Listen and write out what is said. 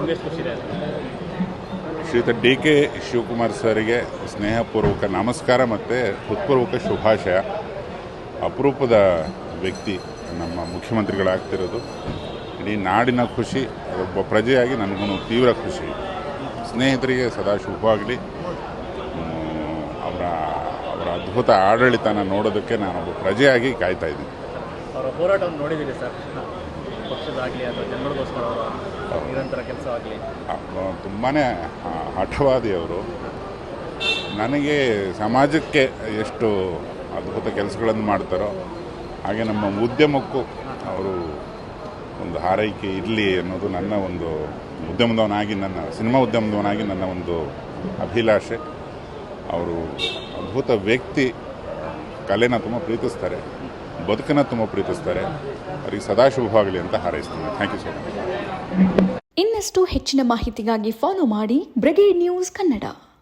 ನಮಗೆ ಖುಷಿ ಇದೆ. ಶ್ರೀಯುತ DK ಶಿವಕುಮಾರ್ ಸರ್ಗೆ ಸ್ನೇಹಪೂರ್ವಕ ನಮಸ್ಕಾರ ಮತ್ತು ಹೃತ್ಪೂರ್ವಕ ಶುಭಾಶಯ. ಅಪರೂಪದ ವ್ಯಕ್ತಿ ನಮ್ಮ ಮುಖ್ಯಮಂತ್ರಿಗಳಾಗ್ತಿರೋದು. ಇಡೀ ನಾಡಿನ ಖುಷಿ, ಒಬ್ಬ ಪ್ರಜೆಯಾಗಿ ನನಗೂ ತೀವ್ರ ಖುಷಿ. ಸ್ನೇಹಿತರಿಗೆ ಸದಾ ಶುಭವಾಗಲಿ. ಅವರ ಅದ್ಭುತ ಆಡಳಿತನ ನೋಡೋದಕ್ಕೆ ನಾನೊಬ್ಬ ಪ್ರಜೆಯಾಗಿ ಕಾಯ್ತಾ ಇದ್ದೀನಿ. ಅವರ ಹೋರಾಟವನ್ನು ನೋಡಿದ್ದೀರಿ ಸರ್, ಪಕ್ಷದಾಗಲಿ ಅಥವಾ ಜನಗಳಿಗೋಸ್ಕರ ಅವರ ನಿರಂತರ ಕೆಲಸ ಆಗಲಿ. ತುಂಬಾ ಹಠವಾದಿ ಅವರು. ನನಗೆ ಸಮಾಜಕ್ಕೆ ಎಷ್ಟು ಅದ್ಭುತ ಕೆಲಸಗಳನ್ನು ಮಾಡ್ತಾರೋ ಹಾಗೆ ನಮ್ಮ ಉದ್ಯಮಕ್ಕೂ ಅವರು ಒಂದು ಹಾರೈಕೆ ಇರಲಿ ಅನ್ನೋದು ನನ್ನ ಒಂದು ಉದ್ಯಮದವನಾಗಿ, ನನ್ನ ಸಿನಿಮಾ ಉದ್ಯಮದವನಾಗಿ ನನ್ನ ಒಂದು ಅಭಿಲಾಷೆ. ಅವರು ಅದ್ಭುತ ವ್ಯಕ್ತಿ, ಕಲೆನ ತುಂಬ ಪ್ರೀತಿಸ್ತಾರೆ, ಬದುಕನ್ನು ತುಂಬ ಪ್ರೀತಿಸ್ತಾರೆ. ಅವರಿಗೆ ಸದಾ ಶುಭವಾಗಲಿ ಅಂತ ಹಾರೈಸ್ತೀನಿ. Thank you so much. ಇನ್ನಷ್ಟು ಹೆಚ್ಚಿನ ಮಾಹಿತಿಗಾಗಿ ಫಾಲೋ ಮಾಡಿ ಬ್ರಿಗೇಡ್ ನ್ಯೂಸ್ ಕನ್ನಡ.